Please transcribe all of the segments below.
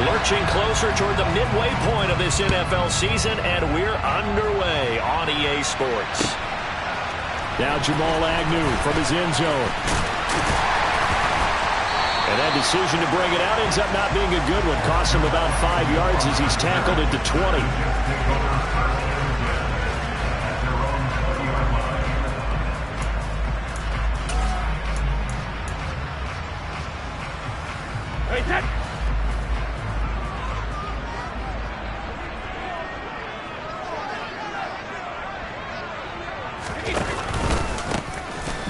Lurching closer toward the midway point of this NFL season, and we're underway on EA Sports. Now Jamal Agnew from his end zone. And that decision to bring it out ends up not being a good one. Costs him about 5 yards as he's tackled at the 20.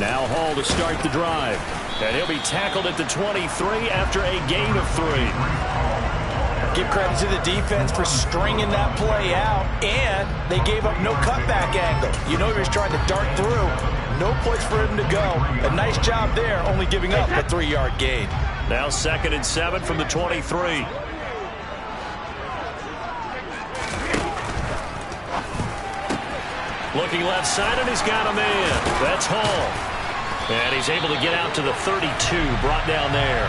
Now Hall to start the drive. And he'll be tackled at the 23 after a gain of 3. Give credit to the defense for stringing that play out, and they gave up no cutback angle. You know he was trying to dart through. No place for him to go. A nice job there, only giving up a 3-yard gain. Now 2nd and 7 from the 23. Looking left side, and he's got a man. That's Hall. And he's able to get out to the 32, brought down there.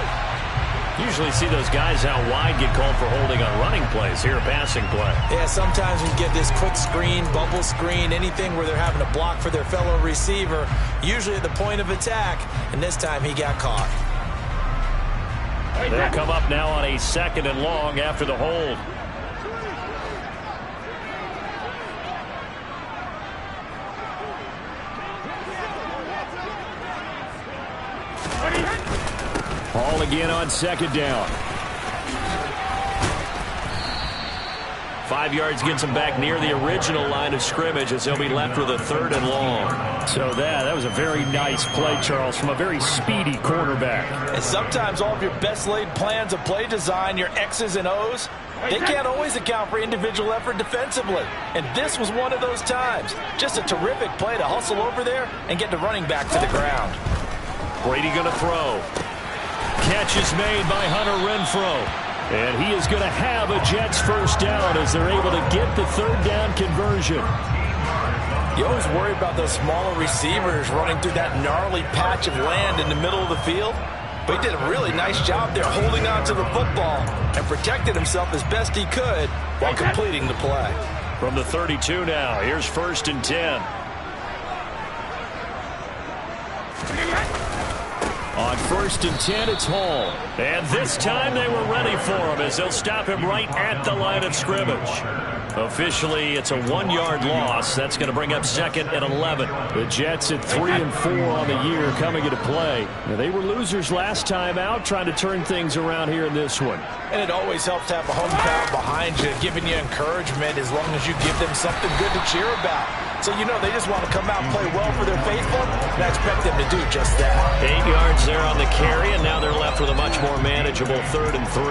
Usually see those guys out wide get called for holding on running plays. Here, a passing play. Yeah, sometimes we get this quick screen, bubble screen, anything where they're having to block for their fellow receiver, usually at the point of attack, and this time he got caught. They'll come up now on a 2nd and long after the hold. Hall again on 2nd down. 5 yards gets him back near the original line of scrimmage as he'll be left with a 3rd and long. So that was a very nice play, Charles, from a very speedy cornerback. And sometimes all of your best laid plans of play design, your X's and O's, they can't always account for individual effort defensively. And this was one of those times. Just a terrific play to hustle over there and get the running back to the ground. Brady going to throw. Catch is made by Hunter Renfrow. And he is going to have a Jets first down as they're able to get the 3rd down conversion. You always worry about those smaller receivers running through that gnarly patch of land in the middle of the field. But he did a really nice job there holding on to the football and protected himself as best he could while completing the play. From the 32 now, here's 1st and 10. On 1st and 10, it's Hall. And this time they were ready for him as they'll stop him right at the line of scrimmage. Officially, it's a 1-yard loss. That's going to bring up 2nd and 11. The Jets at 3 and 4 on the year coming into play. Now, they were losers last time out, trying to turn things around here in this one. And it always helps to have a home crowd behind you, giving you encouragement as long as you give them something good to cheer about. So, you know, they just want to come out and play well for their faithful, and I expect them to do just that. 8 yards there on the carry, and now they're left with a much more manageable 3rd and 3.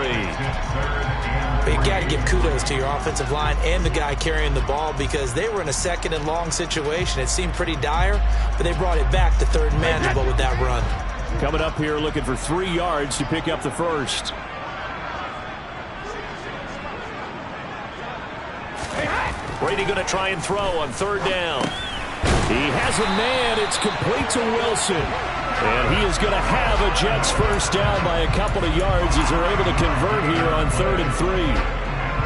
But you got to give kudos to your offensive line and the guy carrying the ball because they were in a 2nd and long situation. It seemed pretty dire, but they brought it back to 3rd and manageable with that run. Coming up here looking for 3 yards to pick up the first. Brady going to try and throw on 3rd down. He has a man. It's complete to Wilson. And he is going to have a Jets first down by a couple of yards as they're able to convert here on 3rd and 3.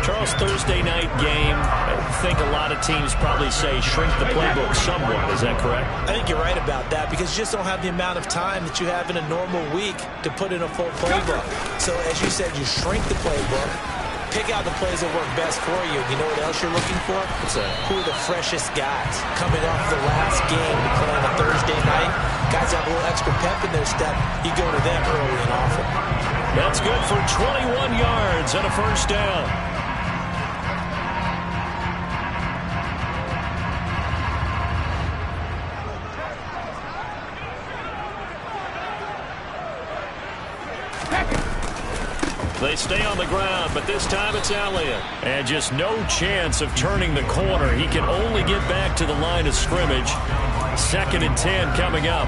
Charles, Thursday night game, I think a lot of teams probably say shrink the playbook somewhat. Is that correct? I think you're right about that because you just don't have the amount of time that you have in a normal week to put in a full playbook. So as you said, you shrink the playbook. Pick out the plays that work best for you. You know what else you're looking for? Who are the freshest guys coming off the last game to play on a Thursday night? Guys have a little extra pep in their step. You go to them early and often. That's good for 21 yards and a first down. They stay on the ground, but this time it's Elliott. And just no chance of turning the corner. He can only get back to the line of scrimmage. 2nd and 10 coming up.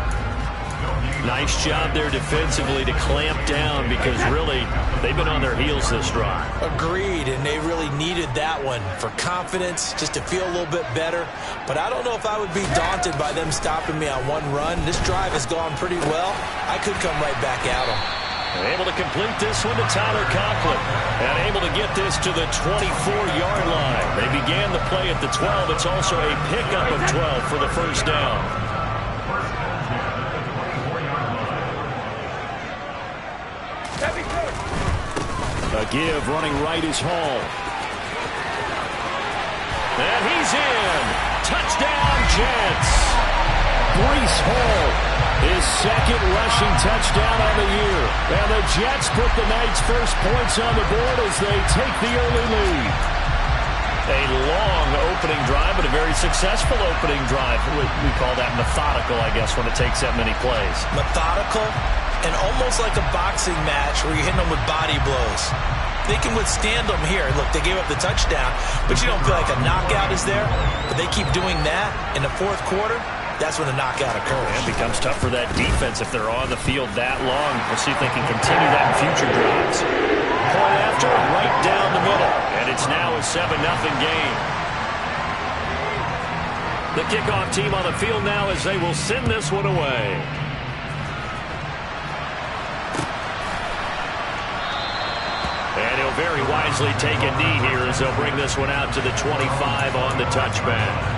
Nice job there defensively to clamp down because really they've been on their heels this drive. Agreed, and they really needed that one for confidence, just to feel a little bit better. But I don't know if I would be daunted by them stopping me on one run. This drive has gone pretty well. I could come right back at them. Able to complete this one to Tyler Conklin. And able to get this to the 24-yard line. They began the play at the 12. It's also a pickup of 12 for the first down. A give running right is Hall. And he's in. Touchdown, Jets. Breece Hall, his second rushing touchdown on the year. And the Jets put the night's first points on the board as they take the early lead. A long opening drive, but a very successful opening drive. We call that methodical, I guess, when it takes that many plays. Methodical and almost like a boxing match where you're hitting them with body blows. They can withstand them here. Look, they gave up the touchdown, but you don't feel like a knockout is there. But they keep doing that in the fourth quarter. That's when the knockout occurs. It becomes tough for that defense if they're on the field that long. We'll see if they can continue that in future drives. Point after, right down the middle. And it's now a 7-0 game. The kickoff team on the field now as they will send this one away. And he'll very wisely take a knee here as they'll bring this one out to the 25 on the touchback.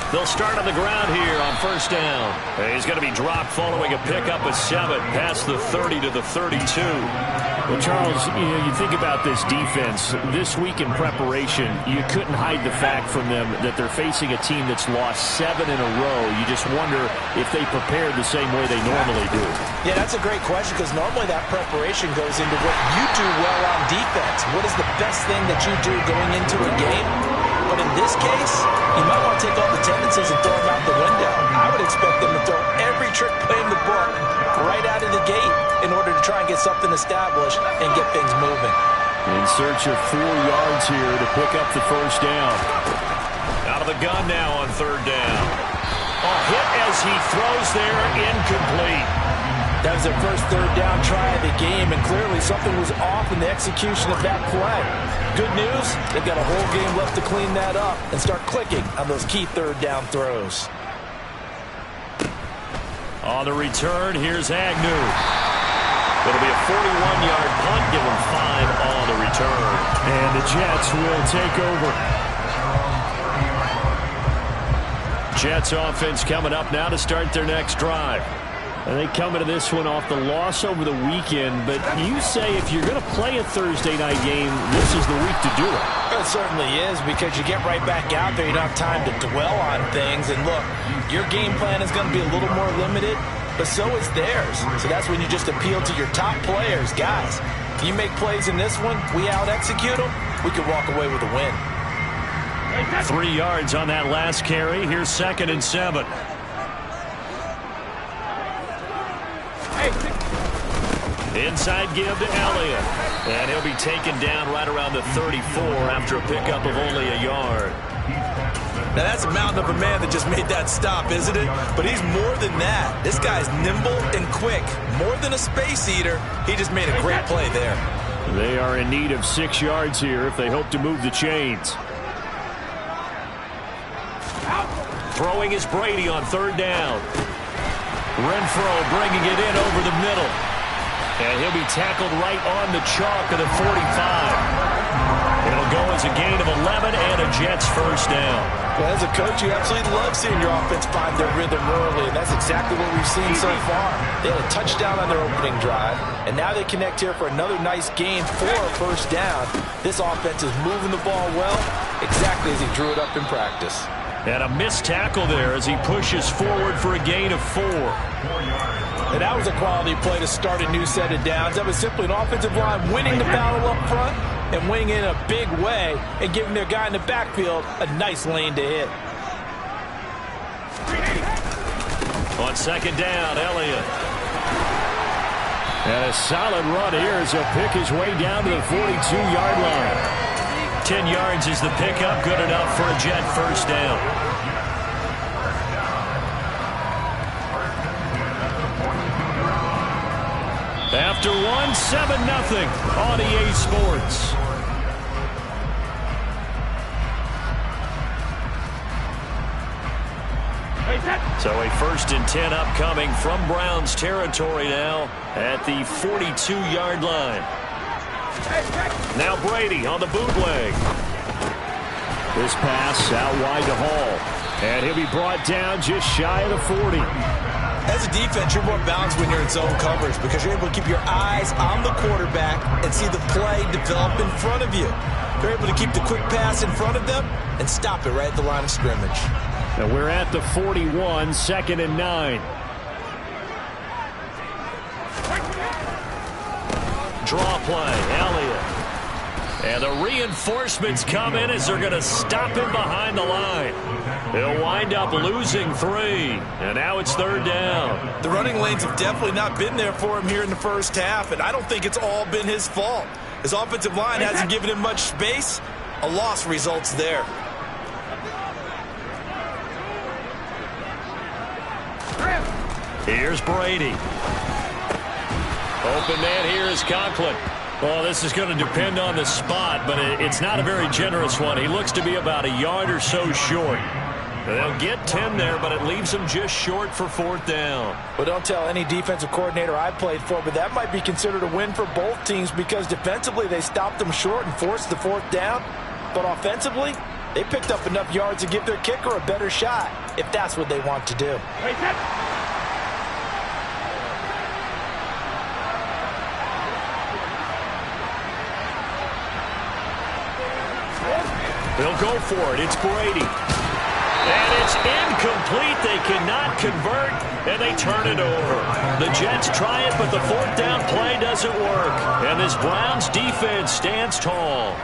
They'll start on the ground here on first down. He's going to be dropped following a pickup of 7 past the 30 to the 32. Well, Charles, you think about this defense. This week in preparation, you couldn't hide the fact from them that they're facing a team that's lost 7 in a row. You just wonder if they prepared the same way they normally do. Yeah, that's a great question because normally that preparation goes into what you do well on defense. What is the best thing that you do going into a game? But in this case, you might want to take all the tendencies and throw them out the window. I would expect them to throw every trick play in the book right out of the gate in order to try and get something established and get things moving. In search of 4 yards here to pick up the first down. Out of the gun now on third down. A hit as he throws there, incomplete. That was their first third down try of the game, and clearly something was off in the execution of that play. Good news, they've got a whole game left to clean that up and start clicking on those key third down throws. On the return, here's Agnew. It'll be a 41-yard punt, give him 5 on the return. And the Jets will take over. Jets offense coming up now to start their next drive. And they come into this one off the loss over the weekend, but you say if you're going to play a Thursday night game, this is the week to do it. It certainly is, because you get right back out there. You don't have time to dwell on things. And look, your game plan is going to be a little more limited, but so is theirs. So that's when you just appeal to your top players. Guys, if you make plays in this one, we out-execute them, we could walk away with a win. 3 yards on that last carry. Here's 2nd and 7. Inside give to Elliott. And he'll be taken down right around the 34 after a pickup of only a yard. Now that's a mountain of a man that just made that stop, isn't it? But he's more than that. This guy's nimble and quick. More than a space eater. He just made a great play there. They are in need of 6 yards here if they hope to move the chains. Throwing is Brady on third down. Renfro bringing it in over the middle. And he'll be tackled right on the chalk of the 45. It'll go as a gain of 11 and a Jets first down. Well, as a coach, you absolutely love seeing your offense find their rhythm early, and that's exactly what we've seen so far. They had a touchdown on their opening drive, and now they connect here for another nice gain for a first down. This offense is moving the ball well, exactly as he drew it up in practice. And a missed tackle there as he pushes forward for a gain of 4. And that was a quality play to start a new set of downs. That was simply an offensive line winning the battle up front and winning in a big way and giving their guy in the backfield a nice lane to hit. On second down, Elliott. And a solid run here as he'll pick his way down to the 42-yard line. 10 yards is the pickup, good enough for a Jet first down. After one, 7-0 on EA Sports. So a 1st and 10 upcoming from Browns territory now at the 42-yard line. Now Brady on the bootleg. This pass out wide to Hall. And he'll be brought down just shy of the 40. As a defense, you're more balanced when you're in zone coverage because you're able to keep your eyes on the quarterback and see the play develop in front of you. You're able to keep the quick pass in front of them and stop it right at the line of scrimmage. And we're at the 41, 2nd and 9. Draw play, Elliott. And the reinforcements come in as they're going to stop him behind the line. He'll wind up losing 3. And now it's 3rd down. The running lanes have definitely not been there for him here in the first half, and I don't think it's all been his fault. His offensive line hasn't given him much space. A loss results there. Here's Brady. Open man here is Conklin. Well, this is going to depend on the spot, but it's not a very generous one. He looks to be about a yard or so short. They'll get 10 there, but it leaves them just short for 4th down. Well, don't tell any defensive coordinator I played for, but that might be considered a win for both teams because defensively they stopped them short and forced the 4th down. But offensively, they picked up enough yards to give their kicker a better shot if that's what they want to do. They'll go for it. It's Brady. And it's incomplete. They cannot convert, and they turn it over. The Jets try it, but the 4th down play doesn't work. And this Browns defense stands tall.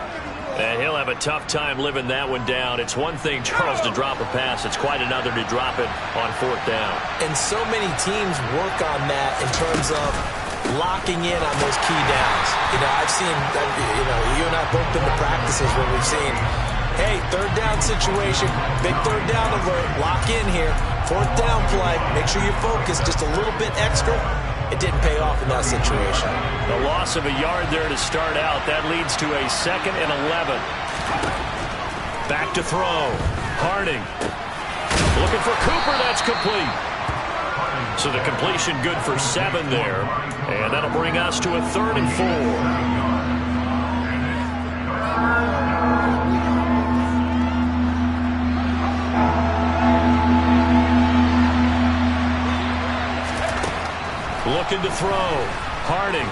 And he'll have a tough time living that one down. It's one thing, Charles, to drop a pass. It's quite another to drop it on 4th down. And so many teams work on that in terms of locking in on those key downs. You know, I've seen, you and I both been to practices where we've seen, hey, 3rd down situation, big 3rd down alert, lock in here, 4th down play, make sure you focus just a little bit extra. It didn't pay off in that situation. The loss of a yard there to start out. That leads to a 2nd and 11. Back to throw. Harding. Looking for Cooper. That's complete. So the completion good for 7 there. And that'll bring us to a 3rd and 4. Looking to throw. Harding.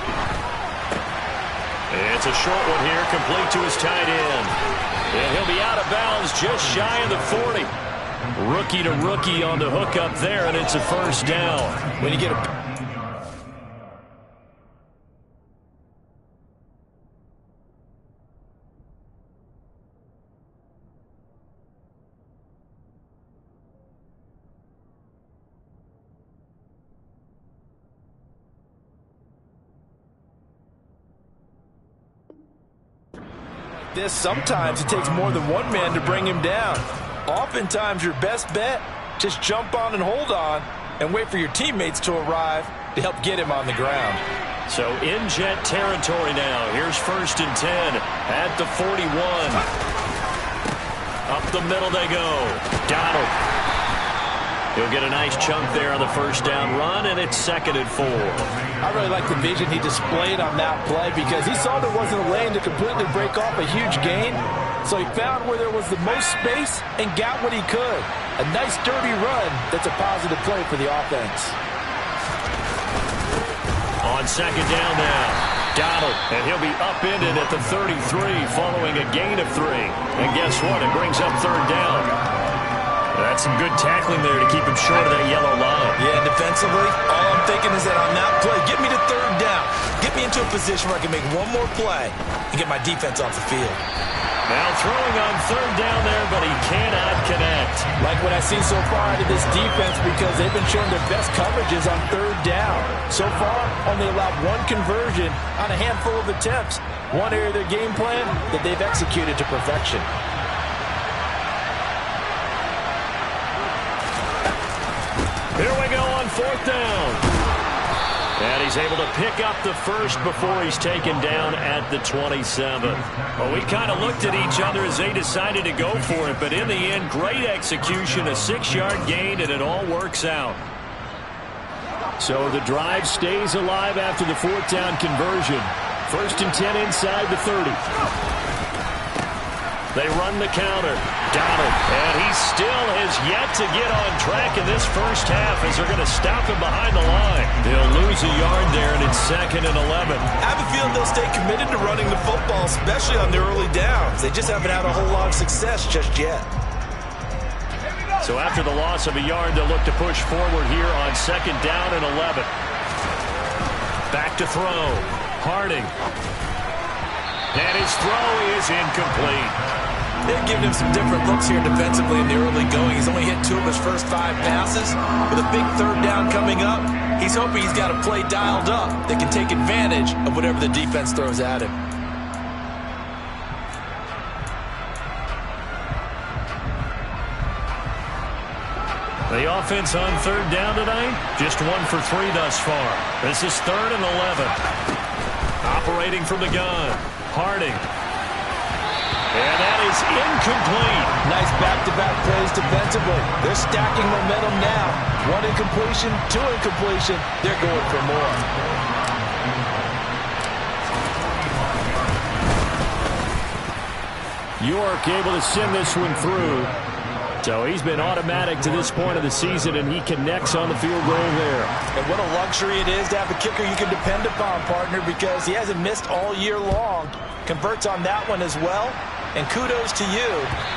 It's a short one here, complete to his tight end. And he'll be out of bounds just shy of the 40. Rookie to rookie on the hook up there, and it's a 1st down. When you get a... this, sometimes it takes more than one man to bring him down. Oftentimes your best bet, just jump on and hold on and wait for your teammates to arrive to help get him on the ground. So in Jet territory now. Here's 1st and 10 at the 41. Up the middle they go. Donald. He'll get a nice chunk there on the 1st down run, and it's 2nd and 4. I really like the vision he displayed on that play because he saw there wasn't a lane to completely break off a huge gain. So he found where there was the most space and got what he could. A nice, dirty run that's a positive play for the offense. On 2nd down now, Donald, and he'll be upended at the 33 following a gain of 3. And guess what? It brings up 3rd down. That's some good tackling there to keep him short of that yellow line. Yeah, defensively, all I'm thinking is that on that play, get me to 3rd down. Get me into a position where I can make one more play and get my defense off the field. Now throwing on 3rd down there, but he cannot connect. Like what I've seen so far out of this defense because they've been showing their best coverages on 3rd down. So far, only allowed one conversion on a handful of attempts. One area of their game plan that they've executed to perfection. Here we go on 4th down. And he's able to pick up the first before he's taken down at the 27. Well, we kind of looked at each other as they decided to go for it, but in the end, great execution, a 6-yard gain, and it all works out. So the drive stays alive after the 4th down conversion. 1st and 10 inside the 30. They run the counter. Donald. And he still has yet to get on track in this first half as they're going to stop him behind the line. They'll lose a yard there, and it's 2nd and 11. I have a feeling they'll stay committed to running the football, especially on their early downs. They just haven't had a whole lot of success just yet. So after the loss of a yard, they'll look to push forward here on 2nd down and 11. Back to throw. Harding. And his throw is incomplete. They've given him some different looks here defensively in the early going. He's only hit 2 of his first 5 passes. With a big 3rd down coming up, he's hoping he's got a play dialed up that can take advantage of whatever the defense throws at him. The offense on 3rd down tonight, just 1 for 3 thus far. This is 3rd and 11. Operating from the gun, Harding. And that is incomplete. Nice back-to-back plays defensively. They're stacking momentum now. 1 incompletion, 2 incompletion. They're going for more. York able to send this one through. So he's been automatic to this point of the season, and he connects on the field goal there. And what a luxury it is to have a kicker you can depend upon, partner, because he hasn't missed all year long. Converts on that one as well. And kudos to you.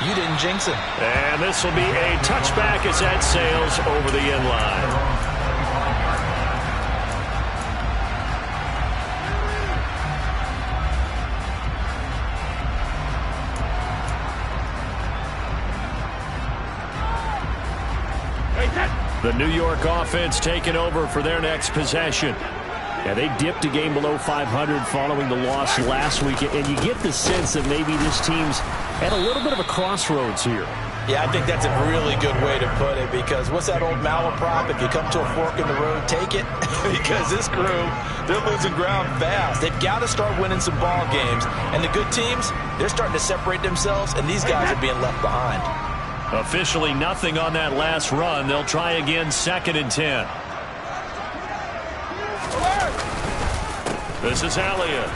You didn't jinx him. And this will be a touchback as that sails over the end line. The New York offense taking over for their next possession. Yeah, they dipped a game below 500 following the loss last week, and you get the sense that maybe this team's at a little bit of a crossroads here. Yeah, I think that's a really good way to put it, because what's that old malaprop? If you come to a fork in the road, take it. Because this crew, they're losing ground fast. They've got to start winning some ball games. And the good teams, they're starting to separate themselves, and these guys are being left behind. Officially nothing on that last run. They'll try again 2nd and 10. This is Elliott.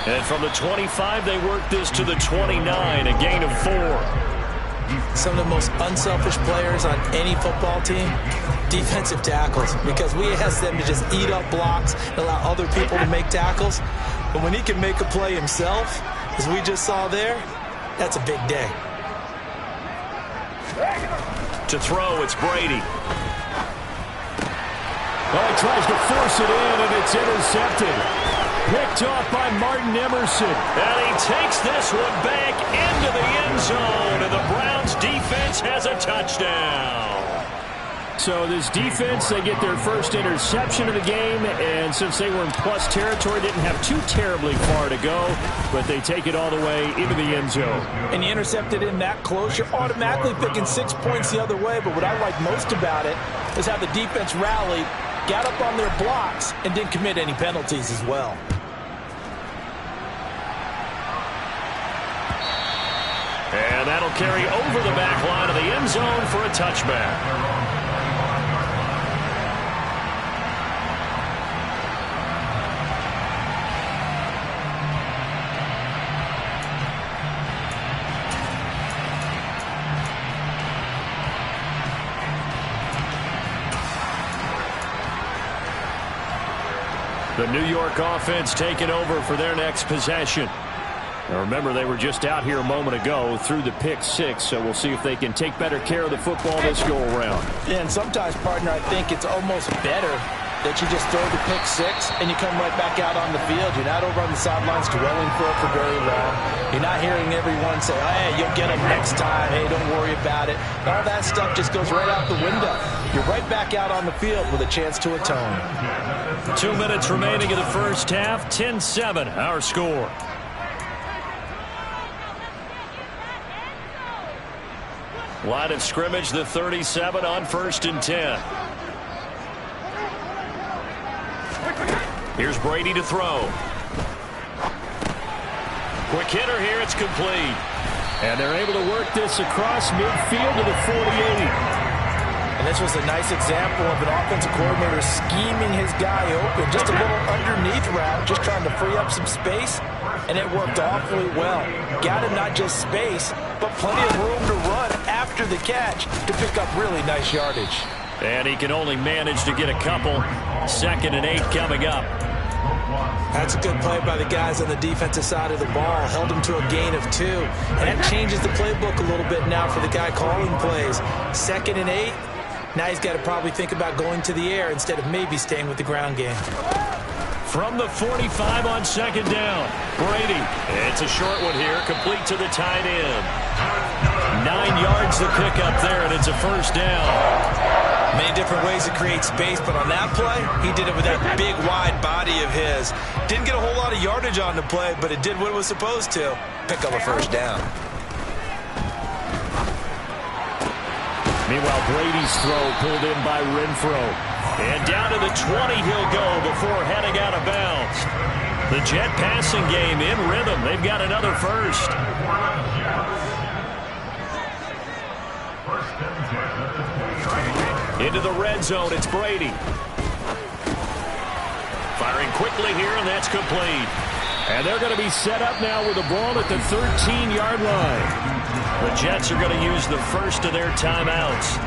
And from the 25, they work this to the 29, a gain of 4. Some of the most unselfish players on any football team, defensive tackles, because we ask them to just eat up blocks and allow other people to make tackles. But when he can make a play himself, as we just saw there, that's a big day. To throw, it's Brady. Oh, he tries to force it in, and it's intercepted. Picked off by Martin Emerson. And he takes this one back into the end zone, and the Browns defense has a touchdown. So this defense, they get their first interception of the game, and since they were in plus territory, didn't have too terribly far to go, but they take it all the way into the end zone. And you intercepted in that close, you're automatically picking 6 points the other way, but what I like most about it is how the defense rallied, got up on their blocks, and didn't commit any penalties as well. And that'll carry over the back line of the end zone for a touchback. The New York offense taking over for their next possession. Now remember, they were just out here a moment ago through the pick 6, so we'll see if they can take better care of the football this go-around. Yeah, and sometimes, partner, I think it's almost better that you just throw the pick 6 and you come right back out on the field. You're not over on the sidelines dwelling for it for very long. You're not hearing everyone say, hey, you'll get them next time. Hey, don't worry about it. All that stuff just goes right out the window. You're right back out on the field with a chance to atone. 2 minutes remaining in the first half. 10-7, our score. Line of scrimmage, the 37 on 1st and 10. Here's Brady to throw. Quick hitter here. It's complete. And they're able to work this across midfield to the 48. And this was a nice example of an offensive coordinator scheming his guy open. Just a little underneath route, just trying to free up some space, and it worked awfully well. Got him not just space, but plenty of room to run after the catch to pick up really nice yardage. And he can only manage to get a couple. 2nd and 8 coming up. That's a good play by the guys on the defensive side of the ball. Held him to a gain of 2. And that changes the playbook a little bit now for the guy calling plays. 2nd and 8. Now he's got to probably think about going to the air instead of maybe staying with the ground game. From the 45 on 2nd down, Brady. It's a short one here, complete to the tight end. 9 yards to pick up there, and it's a 1st down. Many different ways to create space, but on that play, he did it with that big, wide body of his. Didn't get a whole lot of yardage on the play, but it did what it was supposed to. Pick up a 1st down. Meanwhile, Brady's throw pulled in by Renfro. And down to the 20 he'll go before heading out of bounds. The Jet passing game in rhythm. They've got another 1st. Into the red zone, it's Brady. Firing quickly here, and that's complete. And they're going to be set up now with the ball at the 13-yard line. The Jets are going to use the first of their timeouts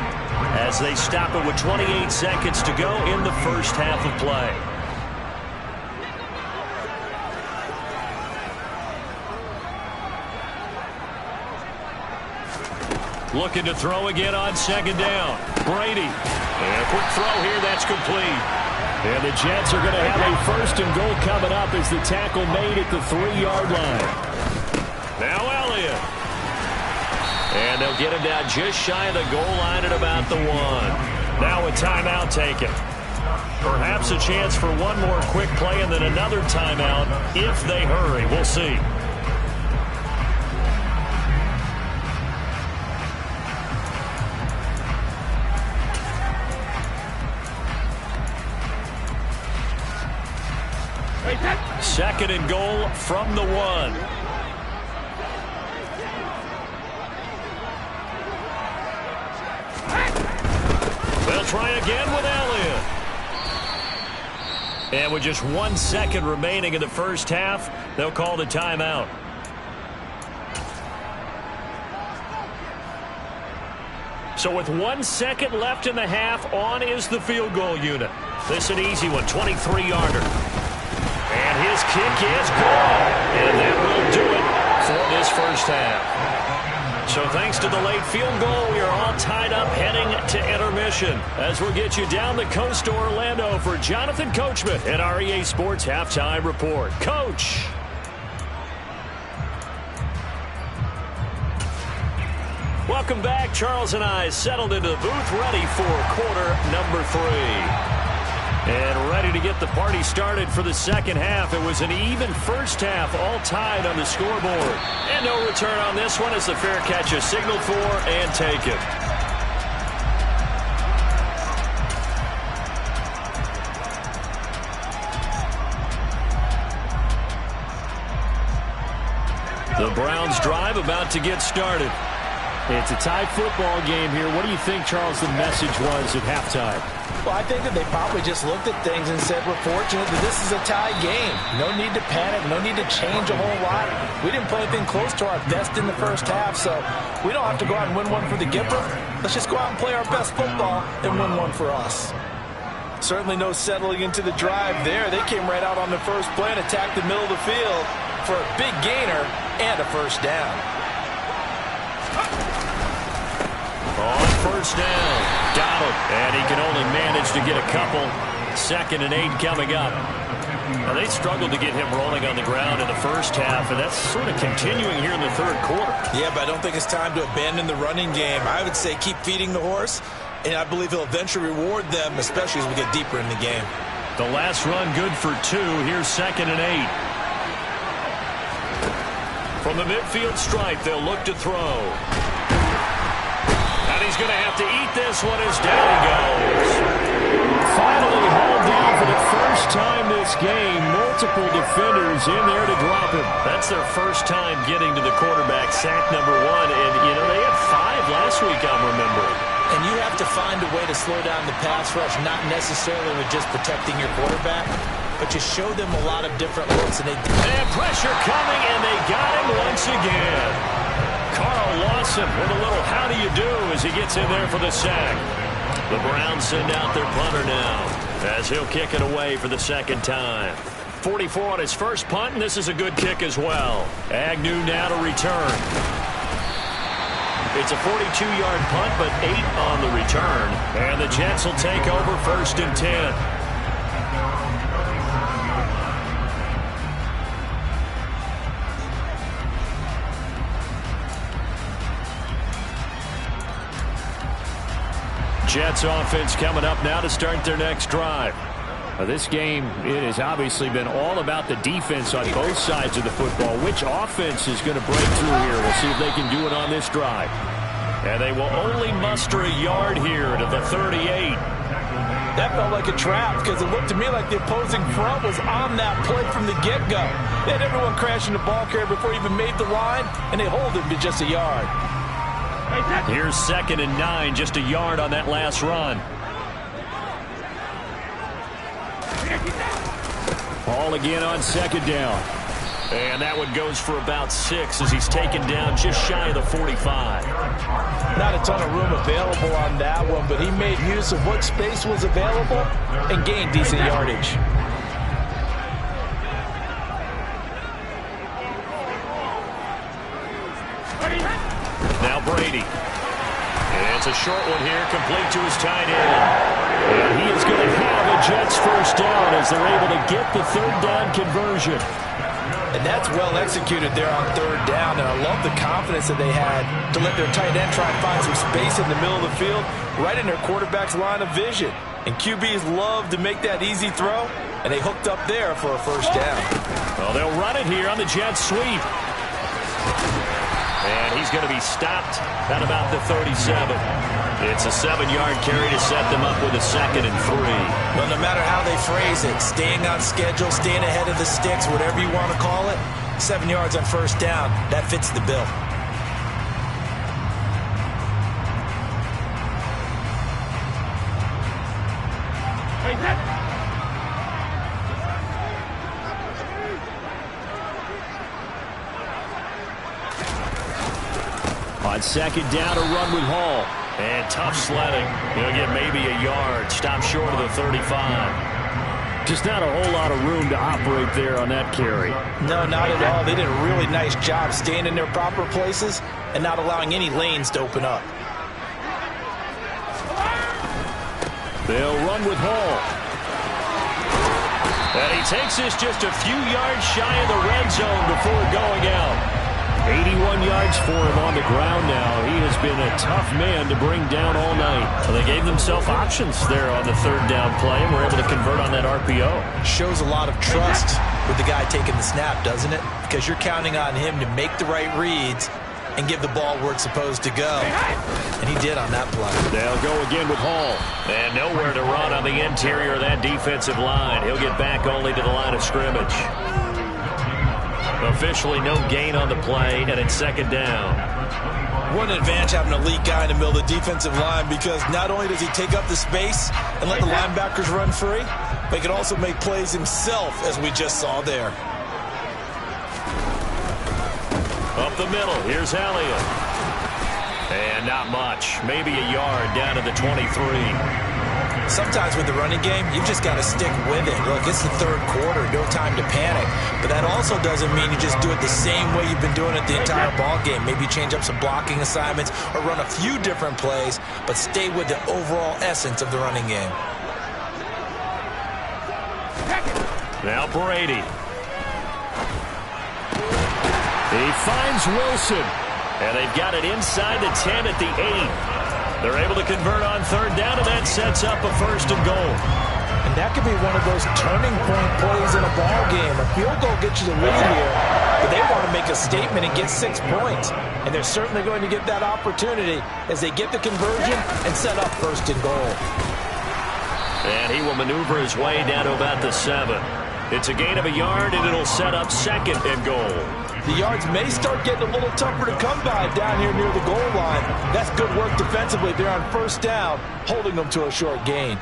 as they stop it with 28 seconds to go in the 1st half of play. Looking to throw again on 2nd down. Brady. And a quick throw here. That's complete. And the Jets are going to have a 1st and goal coming up as the tackle made at the 3-yard line. Now Elliott. And they'll get him down just shy of the goal line at about the 1. Now a timeout taken. Perhaps a chance for one more quick play and then another timeout if they hurry. We'll see. Second and goal from the 1. They'll try again with Elliott. And with just 1 second remaining in the 1st half, they'll call the timeout. So with 1 second left in the half, on is the field goal unit. This an easy one, 23-yarder. And his kick is good. And that will do it for this 1st half. So thanks to the late field goal, we are all tied up heading to intermission. As we'll get you down the coast to Orlando for Jonathan Coachman at our EA Sports Halftime Report. Coach. Welcome back. Charles and I settled into the booth ready for quarter number 3. And ready to get the party started for the 2nd half. It was an even 1st half, all tied on the scoreboard. And no return on this one as the fair catch is signaled for and taken. The Browns drive about to get started. It's a tie football game here. What do you think, Charles, the message was at halftime? Well, I think that they probably just looked at things and said, we're fortunate that this is a tie game. No need to panic. No need to change a whole lot. We didn't play anything close to our best in the 1st half, so we don't have to go out and win one for the Gipper. Let's just go out and play our best football and win one for us. Certainly no settling into the drive there. They came right out on the first play and attacked the middle of the field for a big gainer and a 1st down. On 1st down, got him. And he can only manage to get a couple. 2nd and 8 coming up. Now, they struggled to get him rolling on the ground in the 1st half, and that's sort of continuing here in the 3rd quarter. Yeah, but I don't think it's time to abandon the running game. I would say keep feeding the horse, and I believe he'll eventually reward them, especially as we get deeper in the game. The last run good for 2. Here's 2nd and 8. From the midfield stripe, they'll look to throw. And he's going to have to eat this one as down he goes. Finally hauled down for the first time this game. Multiple defenders in there to drop him. That's their first time getting to the quarterback, sack number 1. And, you know, they had 5 last week, I'm remembering. And you have to find a way to slow down the pass rush, not necessarily with just protecting your quarterback, but you show them a lot of different looks. And pressure coming, and they got him once again. Carl Lawson with a little how do you do as he gets in there for the sack. The Browns send out their punter now as he'll kick it away for the second time. 44 on his first punt, and this is a good kick as well. Agnew now to return. It's a 42-yard punt, but 8 on the return. And the Jets will take over 1st and 10. Jets offense coming up now to start their next drive. This game, it has obviously been all about the defense on both sides of the football. Which offense is going to break through here? We'll see if they can do it on this drive. And they will only muster a yard here to the 38. that felt like a trap because it looked to me like the opposing front was on that play from the get-go. They had everyone crashing the ball carrier before he even made the line, and they hold him to just a yard. Here's 2nd and 9, just a yard on that last run. Ball again on 2nd down. And that one goes for about 6 as he's taken down just shy of the 45. Not a ton of room available on that one, but he made use of what space was available and gained decent yardage. Now Brady. It's a short one here, complete to his tight end. And he is going to have a Jets first down as they're able to get the 3rd down conversion. And that's well executed there on 3rd down. And I love the confidence that they had to let their tight end try and find some space in the middle of the field, right in their quarterback's line of vision. And QBs love to make that easy throw, and they hooked up there for a first down. Well, they'll run it here on the Jets sweep. And he's going to be stopped at about the 37. It's a 7-yard carry to set them up with a 2nd and 3. Well, no matter how they phrase it, staying on schedule, staying ahead of the sticks, whatever you want to call it, 7 yards on first down, that fits the bill. On 2nd down, a run with Hall. And tough sledding. He'll get maybe a yard. Stop short of the 35. Just not a whole lot of room to operate there on that carry. No, not at all. They did a really nice job staying in their proper places and not allowing any lanes to open up. They'll run with Hall. And he takes this just a few yards shy of the red zone before going out. 81 yards for him on the ground now. He has been a tough man to bring down all night. Well, they gave themselves options there on the 3rd down play, and were able to convert on that RPO. Shows a lot of trust with the guy taking the snap, doesn't it? Because you're counting on him to make the right reads and give the ball where it's supposed to go. And he did on that play. They'll go again with Hall. And nowhere to run on the interior of that defensive line. He'll get back only to the line of scrimmage. Officially no gain on the play, and it's 2nd down. What an advantage having an elite guy in the middle of the defensive line, because not only does he take up the space and let the linebackers run free, but he can also make plays himself, as we just saw there. Up the middle, here's Elliott. And not much, maybe a yard down to the 23. Sometimes with the running game, you've just got to stick with it. Look, it's the 3rd quarter, no time to panic. But that also doesn't mean you just do it the same way you've been doing it the entire ball game. Maybe change up some blocking assignments or run a few different plays, but stay with the overall essence of the running game. Now Brady. He finds Wilson. And they've got it inside the 10 at the 8. They're able to convert on 3rd down, and that sets up a 1st and goal. And that could be one of those turning point plays in a ball game. A field goal gets you the lead here, but they want to make a statement and get 6 points. And they're certainly going to get that opportunity as they get the conversion and set up first and goal. And he will maneuver his way down to about the 7. It's a gain of a yard, and it'll set up second and goal. The yards may start getting a little tougher to come by down here near the goal line. That's good work defensively. They're on first down, holding them to a short gain.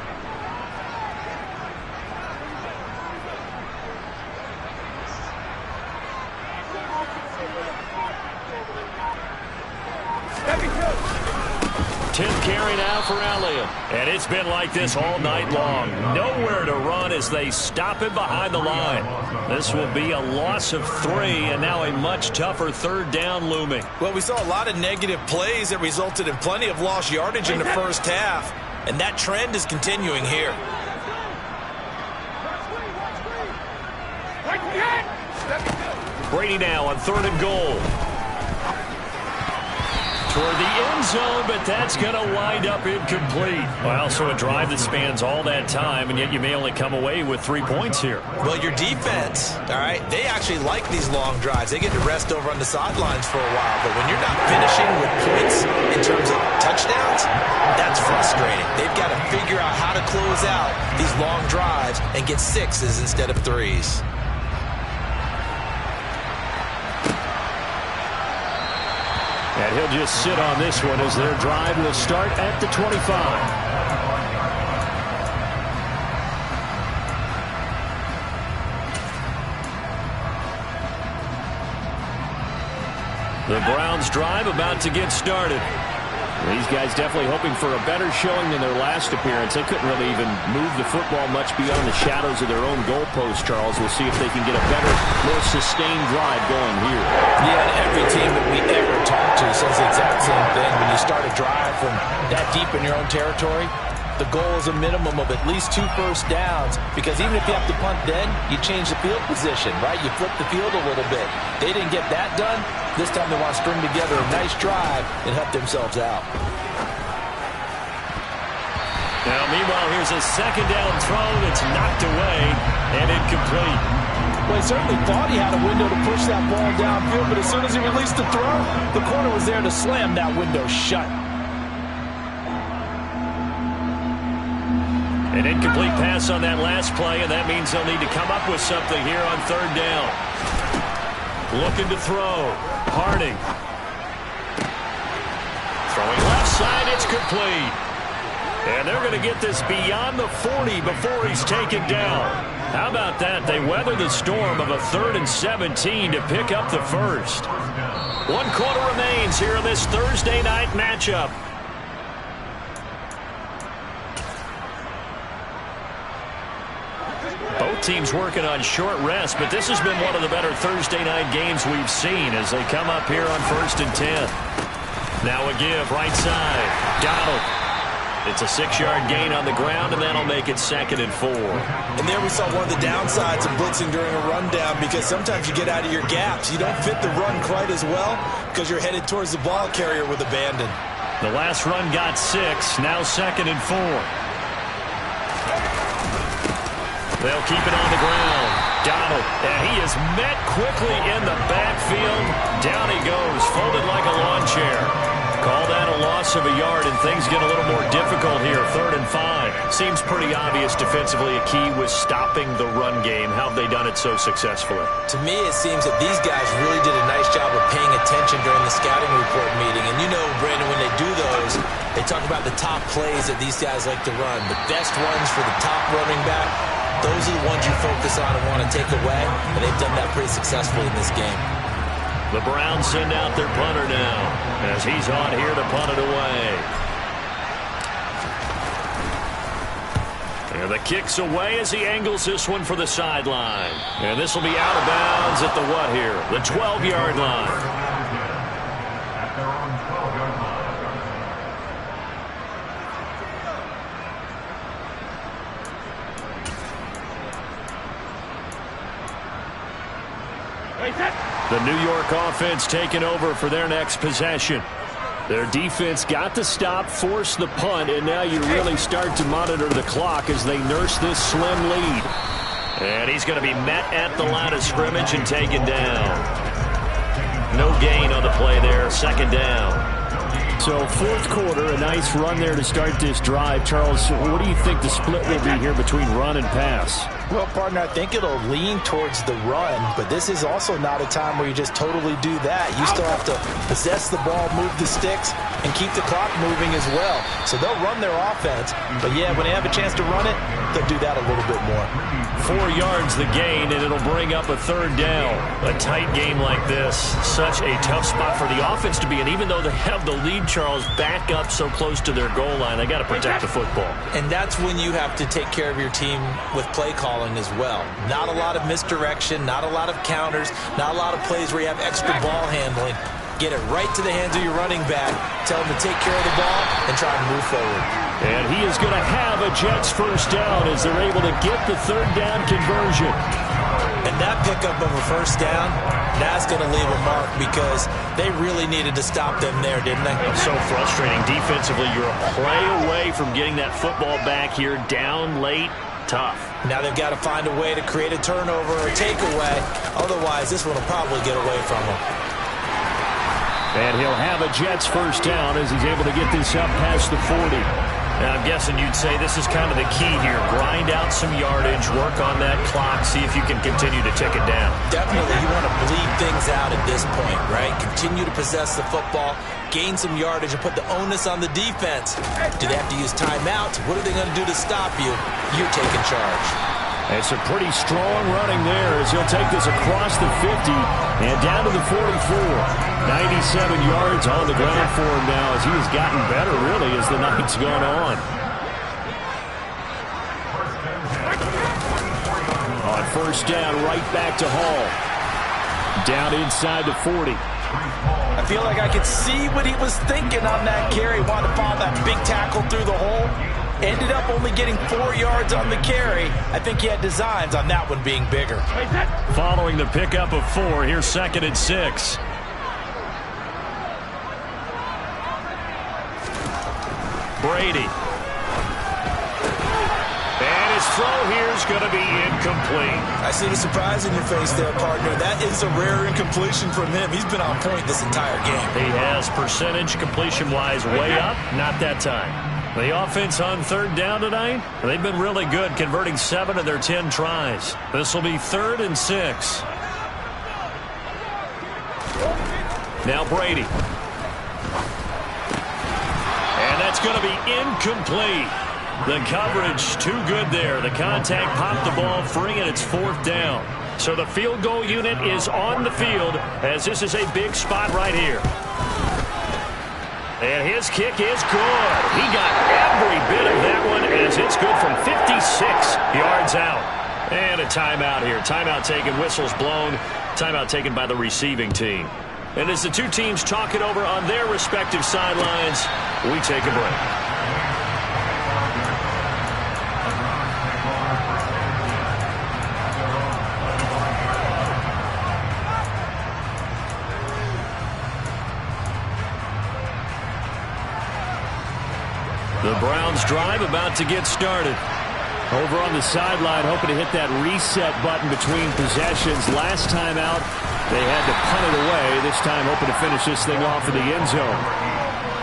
Tenth carry now for Elliott. And it's been like this all night long. Nowhere to run as they stop him behind the line. This will be a loss of 3, and now a much tougher third down looming. Well, we saw a lot of negative plays that resulted in plenty of lost yardage in the first half, and that trend is continuing here. Brady now on 3rd and goal. Toward the end zone, but that's going to wind up incomplete. Well, so a drive that spans all that time, and yet you may only come away with 3 points here. Well, your defense, all right, they actually like these long drives. They get to rest over on the sidelines for a while, but when you're not finishing with points in terms of touchdowns, that's frustrating. They've got to figure out how to close out these long drives and get 6s instead of 3s. And he'll just sit on this one as their drive will start at the 25. The Browns' drive about to get started. These guys definitely hoping for a better showing than their last appearance. They couldn't really even move the football much beyond the shadows of their own goalpost, Charles. We'll see if they can get a better, more sustained drive going here. Yeah, and every team that we ever talk to says the exact same thing. When you start a drive from that deep in your own territory, the goal is a minimum of at least 2 first downs, because even if you have to punt then, you change the field position, right? You flip the field a little bit. They didn't get that done. This time they want to string together a nice drive and help themselves out. Now, meanwhile, here's a 2nd down throw that's knocked away and incomplete. Well, he certainly thought he had a window to push that ball downfield, but as soon as he released the throw, the corner was there to slam that window shut. An incomplete pass on that last play, and that means they'll need to come up with something here on 3rd down. Looking to throw. Harding. Throwing left side, it's complete. And they're going to get this beyond the 40 before he's taken down. How about that? They weather the storm of a 3rd and 17 to pick up the first. 1 quarter remains here in this Thursday night matchup. Both teams working on short rest, but this has been one of the better Thursday night games we've seen as they come up here on 1st and 10. Now a give, right side. Donald. It's a 6-yard gain on the ground, and that'll make it 2nd and 4. And there we saw one of the downsides of blitzing during a rundown, because sometimes you get out of your gaps. You don't fit the run quite as well because you're headed towards the ball carrier with abandon. The last run got 6, now 2nd and 4. They'll keep it on the ground. Donald, and he is met quickly in the backfield. Down he goes, folded like a lawn chair. Call that a loss of a yard, and things get a little more difficult here. 3rd and 5. Seems pretty obvious defensively a key was stopping the run game. How have they done it so successfully? To me, it seems that these guys really did a nice job of paying attention during the scouting report meeting. And you know, Brandon, when they do those, they talk about the top plays that these guys like to run. The best ones for the top running back, those are the ones you focus on and want to take away, and they've done that pretty successfully in this game. The Browns send out their punter now as he's on here to punt it away. And the kick's away as he angles this one for the sideline. And this will be out of bounds at the what here? The 12-yard line. The New York offense taking over for their next possession. Their defense got the stop, forced the punt, and now you really start to monitor the clock as they nurse this slim lead. And he's going to be met at the line of scrimmage and taken down. No gain on the play there. Second down. So fourth quarter, a nice run there to start this drive. Charles, what do you think the split will be here between run and pass? Well, partner, I think it'll lean towards the run, but this is also not a time where you just totally do that. You still have to possess the ball, move the sticks, and keep the clock moving as well. So they'll run their offense, but yeah, when they have a chance to run it, they'll do that a little bit more. 4 yards the gain, and it'll bring up a third down. A tight game like this, such a tough spot for the offense to be in. Even though they have the lead, Charles, back up so close to their goal line, they got to protect the football. And that's when you have to take care of your team with play calling as well. Not a lot of misdirection, not a lot of counters, not a lot of plays where you have extra ball handling. Get it right to the hands of your running back, tell him to take care of the ball, and try to move forward. And he is going to have a Jets first down as they're able to get the third down conversion. And that pickup of a first down, that's going to leave a mark because they really needed to stop them there, didn't they? So frustrating. Defensively, you're a play away from getting that football back here, down late. Tough. Now they've got to find a way to create a turnover or a takeaway. Otherwise, this one will probably get away from them. And he'll have a Jets first down as he's able to get this up past the 40. Now, I'm guessing you'd say this is kind of the key here. Grind out some yardage, work on that clock, see if you can continue to tick it down. Definitely, you want to bleed things out at this point, right? Continue to possess the football, gain some yardage, and put the onus on the defense. Do they have to use timeouts? What are they going to do to stop you? You're taking charge. It's a pretty strong running there as he'll take this across the 50 and down to the 44. 97 yards on the ground for him now as he has gotten better, really, as the night's gone on. On first down, right back to Hall. Down inside the 40. I feel like I could see what he was thinking on that carry. Wanted to follow that big tackle through the hole. Ended up only getting 4 yards on the carry. I think he had designs on that one being bigger. Following the pickup of 4, here's 2nd and 6. Brady. And his throw here is going to be incomplete. I see the surprise in your face there, partner. That is a rare incompletion from him. He's been on point this entire game. He has percentage completion-wise way up. Not that time. The offense on third down tonight, they've been really good, converting 7 of their 10 tries. This will be 3rd and 6. Now Brady. And that's going to be incomplete. The coverage too good there. The contact popped the ball free, and it's 4th down. So the field goal unit is on the field as this is a big spot right here. And his kick is good. He got every bit of that one as it's good from 56 yards out. And a timeout here. Timeout taken, whistles blown. Timeout taken by the receiving team. And as the two teams talk it over on their respective sidelines, we take a break. The Browns drive about to get started. Over on the sideline, hoping to hit that reset button between possessions. Last time out, they had to punt it away. This time, hoping to finish this thing off in the end zone.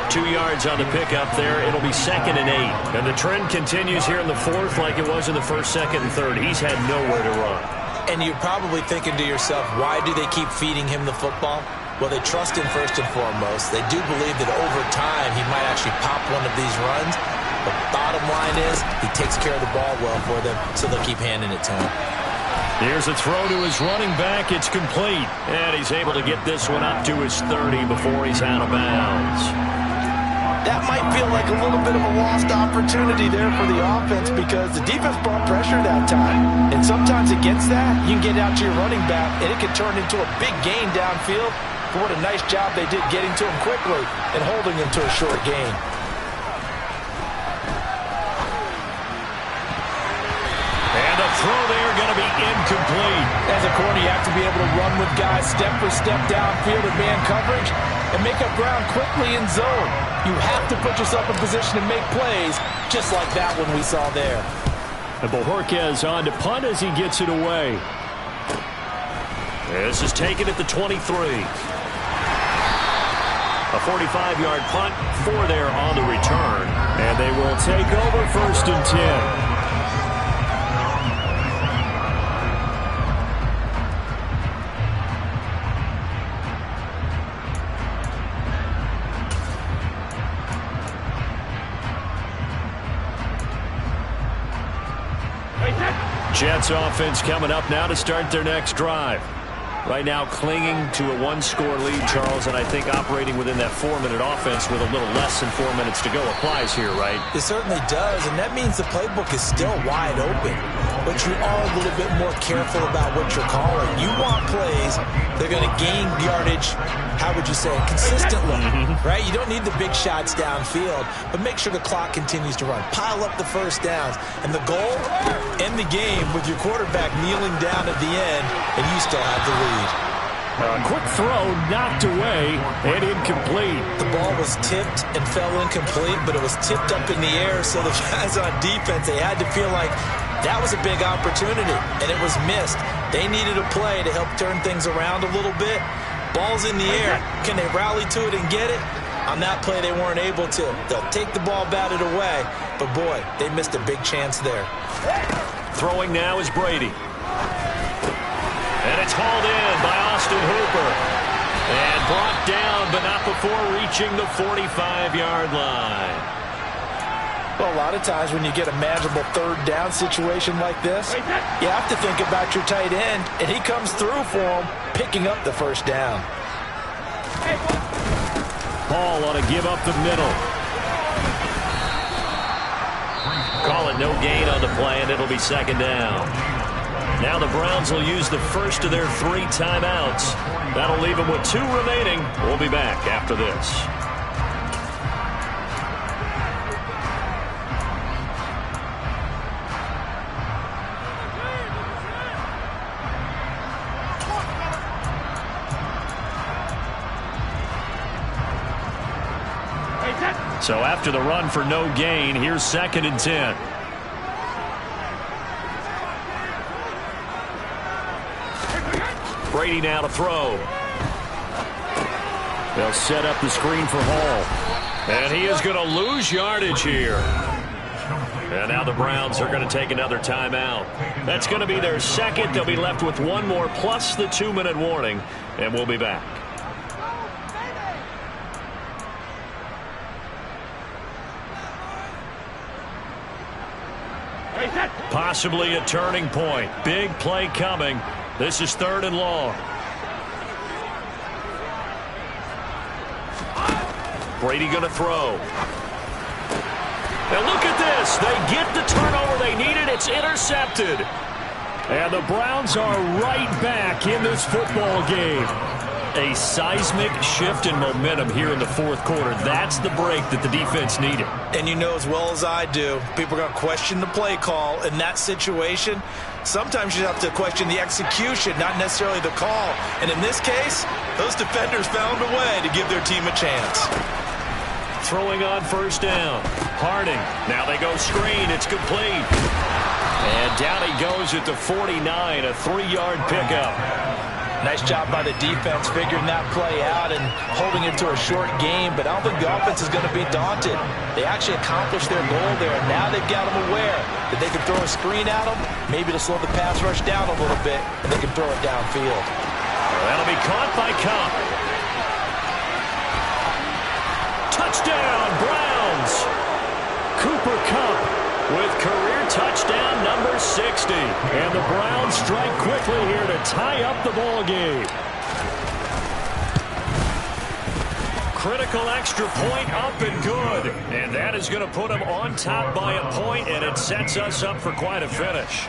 2 yards on the pickup there. It'll be 2nd and 8. And the trend continues here in the 4th like it was in the 1st, 2nd, and 3rd. He's had nowhere to run. And you're probably thinking to yourself, why do they keep feeding him the football? Well, they trust him first and foremost. They do believe that over time he might actually pop one of these runs. But bottom line is he takes care of the ball well for them, so they'll keep handing it to him. Here's a throw to his running back. It's complete. And he's able to get this one up to his 30 before he's out of bounds. That might feel like a little bit of a lost opportunity there for the offense because the defense brought pressure that time. And sometimes against that, you can get out to your running back, and it can turn into a big gain downfield. But what a nice job they did getting to him quickly and holding him to a short gain. And a throw there going to be incomplete. As a corner, you have to be able to run with guys step for step downfield in man coverage and make up ground quickly in zone. You have to put yourself in position to make plays just like that one we saw there. And Bojorquez on to punt as he gets it away. This is taken at the 23. A 45-yard punt for there on the return. And they will take over 1st and 10. Jets offense coming up now to start their next drive. Right now clinging to a one-score lead, Charles, and I think operating within that 4-minute offense with a little less than 4 minutes to go applies here, right? It certainly does, and that means the playbook is still wide open. But you are a little bit more careful about what you're calling. You want plays that are going to gain yardage, how would you say, consistently, right? You don't need the big shots downfield, but make sure the clock continues to run. Pile up the first downs. And the goal, end the game with your quarterback kneeling down at the end, and you still have the lead. A quick throw knocked away and incomplete. The ball was tipped and fell incomplete, but it was tipped up in the air, so the guys on defense, they had to feel like that was a big opportunity, and it was missed. They needed a play to help turn things around a little bit. Ball's in the air. Can they rally to it and get it? On that play, they weren't able to. They'll take the ball batted away, but boy, they missed a big chance there. Throwing now is Brady. And it's hauled in by Austin Hooper. And brought down, but not before reaching the 45-yard line. Well, a lot of times when you get a manageable third down situation like this, you have to think about your tight end, and he comes through for him, picking up the first down. Ball on a give up the middle. Call it no gain on the play, and it'll be 2nd down. Now the Browns will use the first of their 3 timeouts. That'll leave them with 2 remaining. We'll be back after this. So after the run for no gain, here's 2nd and 10. Brady now to throw. They'll set up the screen for Hall. And he is going to lose yardage here. And now the Browns are going to take another timeout. That's going to be their 2nd. They'll be left with 1 more plus the 2-minute warning. And we'll be back. Possibly a turning point. Big play coming. This is 3rd and long. Brady going to throw. And look at this. They get the turnover they needed. It's intercepted. And the Browns are right back in this football game. A seismic shift in momentum here in the 4th quarter. That's the break that the defense needed. And you know as well as I do, people are going to question the play call in that situation. Sometimes you have to question the execution, not necessarily the call. And in this case, those defenders found a way to give their team a chance. Throwing on 1st down. Harding. Now they go screen. It's complete. And down he goes at the 49, a 3-yard pickup. Nice job by the defense figuring that play out and holding it to a short game, but I don't think the offense is going to be daunted. They actually accomplished their goal there, and now they've got them aware that they can throw a screen at them, maybe to slow the pass rush down a little bit, and they can throw it downfield. That'll be caught by Kupp. Touchdown, Browns! Cooper Kupp with career touchdown number 60. And the Browns strike quickly here to tie up the ball game. Critical extra point up and good. And that is going to put them on top by a point, and it sets us up for quite a finish.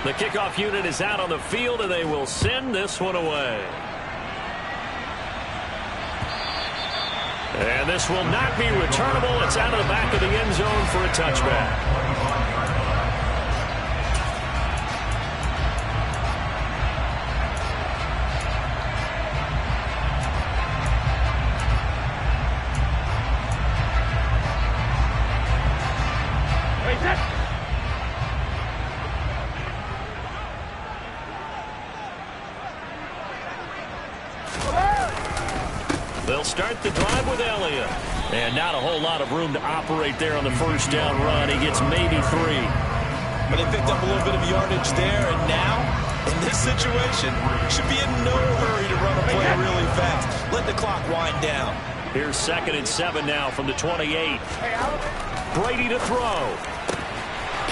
The kickoff unit is out on the field, and they will send this one away. And this will not be returnable. It's out of the back of the end zone for a touchback. They'll start the drive with Elliott. And not a whole lot of room to operate there on the first down run. He gets maybe 3. But they picked up a little bit of yardage there, and now, in this situation, should be in no hurry to run a play really fast. Let the clock wind down. Here's 2nd and 7 now from the 28. Brady to throw.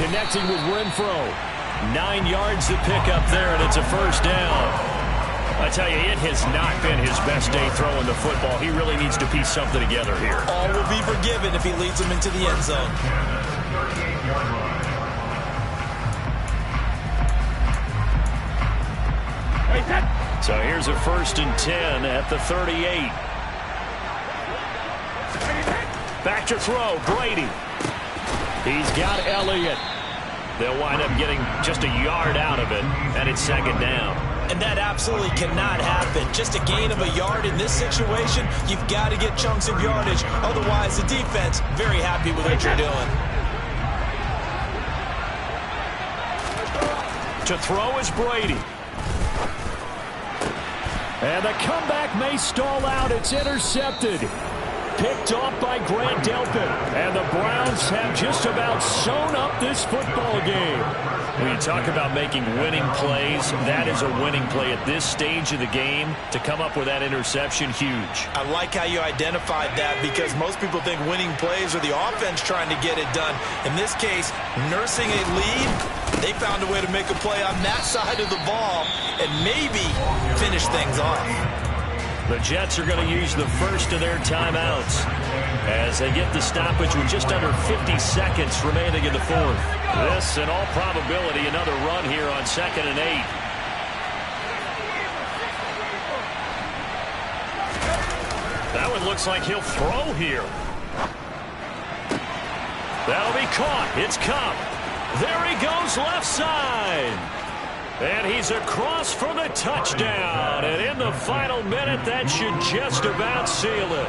Connecting with Renfro. 9 yards to pick up there, and it's a first down. I tell you, it has not been his best day throwing the football. He really needs to piece something together here. All will be forgiven if he leads them into the end zone. So here's a 1st and 10 at the 38. Back to throw, Brady. He's got Elliott. They'll wind up getting just a yard out of it, and it's 2nd down. And that absolutely cannot happen. Just a gain of a yard in this situation, you've got to get chunks of yardage. Otherwise, the defense, very happy with what you're doing. To throw is Brady. And the comeback may stall out. It's intercepted. Picked off by Grant Delpit. And the Browns have just about sewn up this football game. When you talk about making winning plays, that is a winning play at this stage of the game. To come up with that interception, huge. I like how you identified that, because most people think winning plays are the offense trying to get it done. In this case, nursing a lead, they found a way to make a play on that side of the ball and maybe finish things off. The Jets are going to use the first of their timeouts as they get the stoppage with just under 50 seconds remaining in the 4th. This, in all probability, another run here on 2nd and 8. That one looks like he'll throw here. That'll be caught. It's Kupp. There he goes left side. And he's across for the touchdown. And in the final minute, that should just about seal it.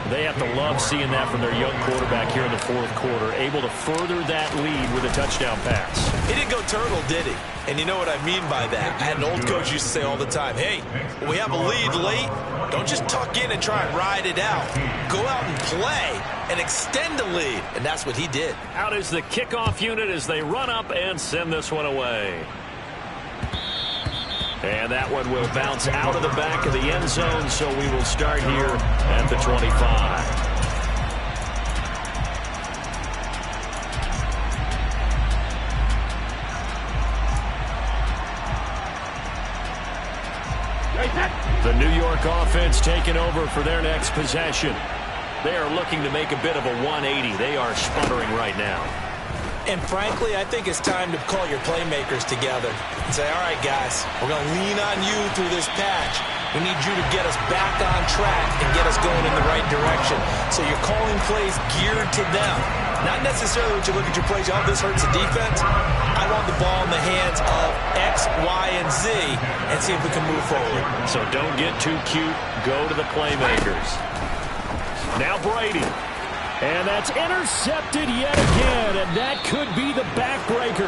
They have to love seeing that from their young quarterback here in the 4th quarter, able to further that lead with a touchdown pass. He didn't go turtle, did he? And you know what I mean by that. I had an old coach used to say all the time, hey, when we have a lead late, don't just tuck in and try and ride it out. Go out and play and extend the lead. And that's what he did. Out is the kickoff unit as they run up and send this one away. And that one will bounce out of the back of the end zone, so we will start here at the 25. The New York offense taking over for their next possession. They are looking to make a bit of a 180. They are sputtering right now. And frankly, I think it's time to call your playmakers together and say, all right, guys, we're going to lean on you through this patch. We need you to get us back on track and get us going in the right direction. So you're calling plays geared to them. Not necessarily when you look at your plays, oh, this hurts the defense. I want the ball in the hands of X, Y, and Z and see if we can move forward. So don't get too cute. Go to the playmakers. Now Brady. And that's intercepted yet again, and that could be the backbreaker.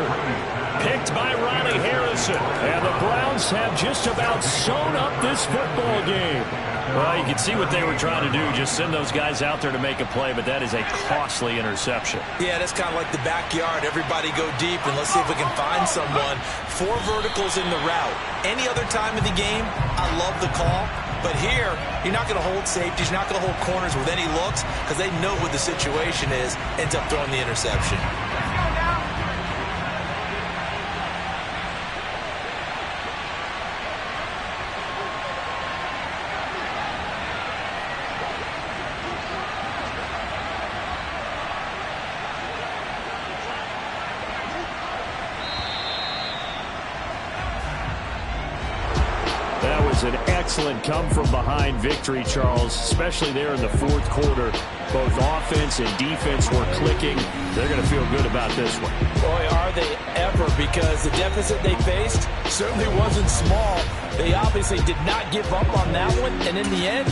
Picked by Ronnie Harrison. And the Browns have just about sewn up this football game. Well, you can see what they were trying to do, just send those guys out there to make a play, but that is a costly interception. Yeah, that's kind of like the backyard. Everybody go deep, and let's see if we can find someone. 4 verticals in the route. Any other time of the game, I love the call. But here, you're not going to hold safeties, you're not going to hold corners with any looks because they know what the situation is, ends up throwing the interception. That was an excellent come-from-behind victory, Charles, especially there in the 4th quarter. Both offense and defense were clicking. They're going to feel good about this one. Boy, are they ever, because the deficit they faced certainly wasn't small. They obviously did not give up on that one, and in the end,